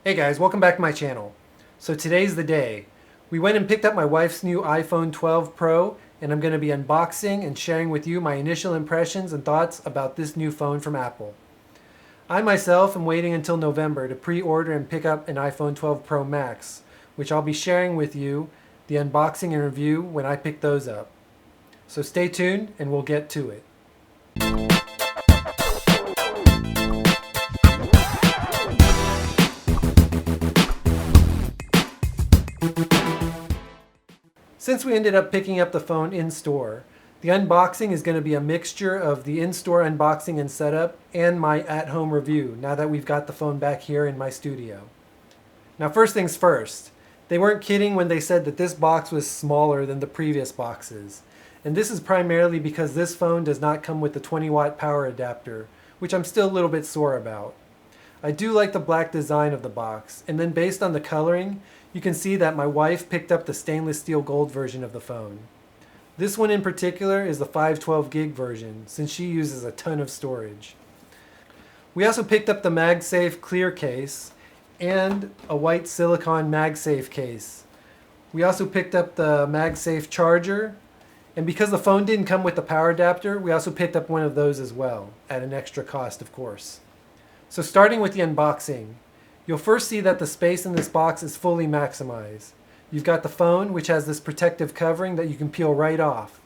Hey guys, welcome back to my channel. So today's the day. We went and picked up my wife's new iPhone 12 Pro, and I'm going to be unboxing and sharing with you my initial impressions and thoughts about this new phone from Apple. I myself am waiting until November to pre-order and pick up an iPhone 12 Pro Max, which I'll be sharing with you the unboxing and review when I pick those up. So stay tuned and we'll get to it. Since we ended up picking up the phone in-store, the unboxing is going to be a mixture of the in-store unboxing and setup and my at-home review now that we've got the phone back here in my studio. Now first things first, they weren't kidding when they said that this box was smaller than the previous boxes. And this is primarily because this phone does not come with the 20-watt power adapter, which I'm still a little bit sore about. I do like the black design of the box, and then based on the coloring, you can see that my wife picked up the stainless steel gold version of the phone. This one in particular is the 512 gig version, since she uses a ton of storage. We also picked up the MagSafe clear case and a white silicone MagSafe case. We also picked up the MagSafe charger, and because the phone didn't come with the power adapter, we also picked up one of those as well, at an extra cost of course. So starting with the unboxing, you'll first see that the space in this box is fully maximized. You've got the phone, which has this protective covering that you can peel right off.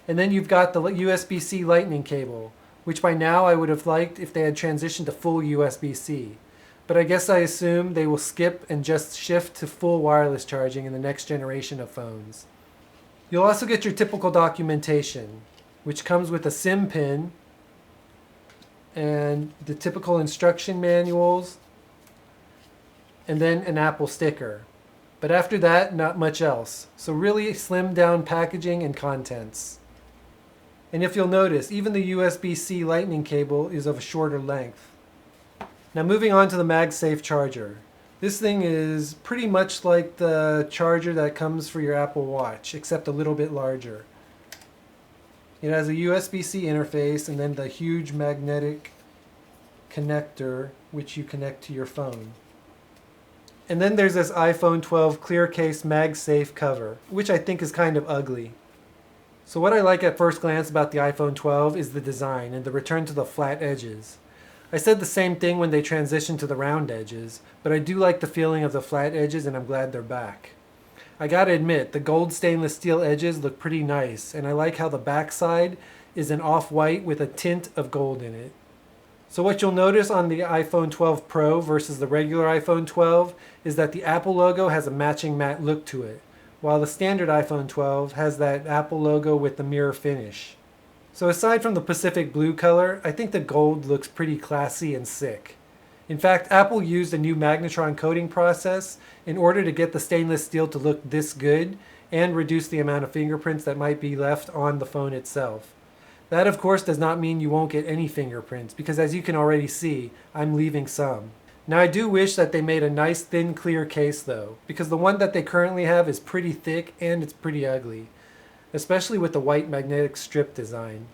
And then you've got the USB-C lightning cable, which by now I would have liked if they had transitioned to full USB-C. But I guess I assume they will skip and just shift to full wireless charging in the next generation of phones. You'll also get your typical documentation, which comes with a SIM pin and the typical instruction manuals, and then an Apple sticker. But after that, not much else. So really slimmed down packaging and contents. And if you'll notice, even the USB-C lightning cable is of a shorter length. Now moving on to the MagSafe charger. This thing is pretty much like the charger that comes for your Apple Watch, except a little bit larger. It has a USB-C interface and then the huge magnetic connector which you connect to your phone. And then there's this iPhone 12 clear case MagSafe cover, which I think is kind of ugly. So what I like at first glance about the iPhone 12 is the design and the return to the flat edges. I said the same thing when they transitioned to the round edges, but I do like the feeling of the flat edges and I'm glad they're back. I gotta admit, the gold stainless steel edges look pretty nice, and I like how the backside is an off-white with a tint of gold in it. So what you'll notice on the iPhone 12 Pro versus the regular iPhone 12 is that the Apple logo has a matching matte look to it, while the standard iPhone 12 has that Apple logo with the mirror finish. So aside from the Pacific blue color, I think the gold looks pretty classy and sick. In fact, Apple used a new magnetron coating process in order to get the stainless steel to look this good and reduce the amount of fingerprints that might be left on the phone itself. That of course does not mean you won't get any fingerprints, because as you can already see, I'm leaving some. Now I do wish that they made a nice thin clear case though, because the one that they currently have is pretty thick and it's pretty ugly, especially with the white magnetic strip design.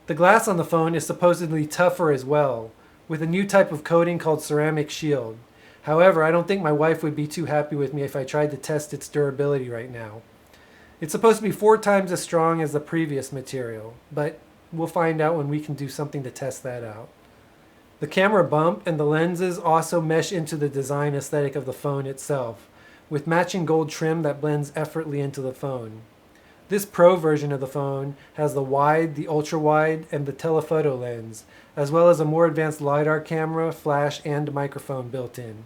The glass on the phone is supposedly tougher as well, with a new type of coating called ceramic shield. However, I don't think my wife would be too happy with me if I tried to test its durability right now. It's supposed to be 4 times as strong as the previous material, but we'll find out when we can do something to test that out. The camera bump and the lenses also mesh into the design aesthetic of the phone itself, with matching gold trim that blends effortlessly into the phone. This Pro version of the phone has the wide, the ultra-wide, and the telephoto lens, as well as a more advanced LiDAR camera, flash, and microphone built in.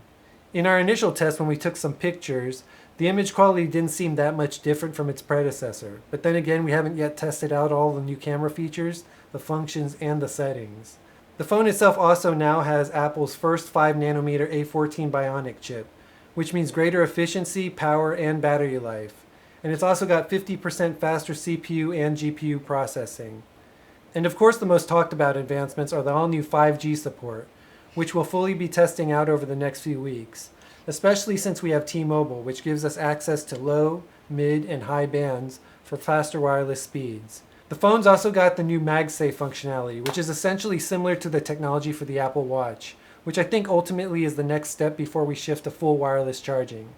In our initial test when we took some pictures, the image quality didn't seem that much different from its predecessor, but then again we haven't yet tested out all the new camera features, the functions, and the settings. The phone itself also now has Apple's first 5nm A14 Bionic chip, which means greater efficiency, power, and battery life. And it's also got 50% faster CPU and GPU processing. And of course the most talked about advancements are the all-new 5G support, which we'll fully be testing out over the next few weeks, especially since we have T-Mobile, which gives us access to low, mid, and high bands for faster wireless speeds. The phone's also got the new MagSafe functionality, which is essentially similar to the technology for the Apple Watch, which I think ultimately is the next step before we shift to full wireless charging.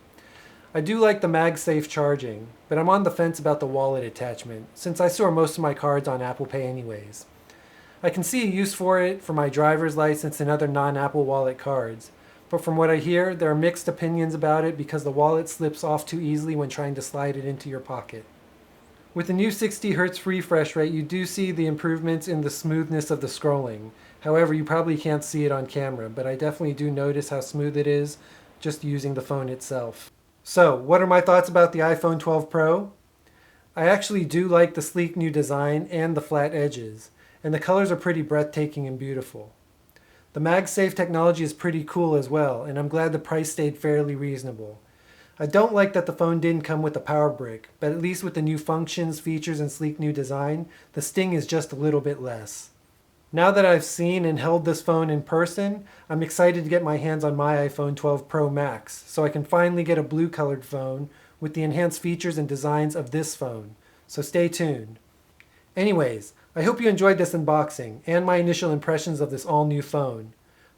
I do like the MagSafe charging, but I'm on the fence about the wallet attachment, since I store most of my cards on Apple Pay anyways. I can see a use for it for my driver's license and other non-Apple Wallet cards, but from what I hear, there are mixed opinions about it because the wallet slips off too easily when trying to slide it into your pocket. With the new 60 Hz refresh rate, you do see the improvements in the smoothness of the scrolling. However, you probably can't see it on camera, but I definitely do notice how smooth it is just using the phone itself. So, what are my thoughts about the iPhone 12 Pro? I actually do like the sleek new design and the flat edges, and the colors are pretty breathtaking and beautiful. The MagSafe technology is pretty cool as well, and I'm glad the price stayed fairly reasonable. I don't like that the phone didn't come with a power brick, but at least with the new functions, features, and sleek new design, the sting is just a little bit less. Now that I've seen and held this phone in person, I'm excited to get my hands on my iPhone 12 Pro Max, so I can finally get a blue-colored phone with the enhanced features and designs of this phone. So stay tuned. Anyways, I hope you enjoyed this unboxing and my initial impressions of this all-new phone.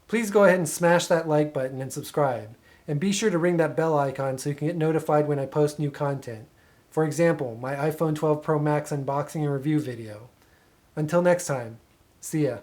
Please go ahead and smash that like button and subscribe. And be sure to ring that bell icon so you can get notified when I post new content. For example, my iPhone 12 Pro Max unboxing and review video. Until next time, see ya.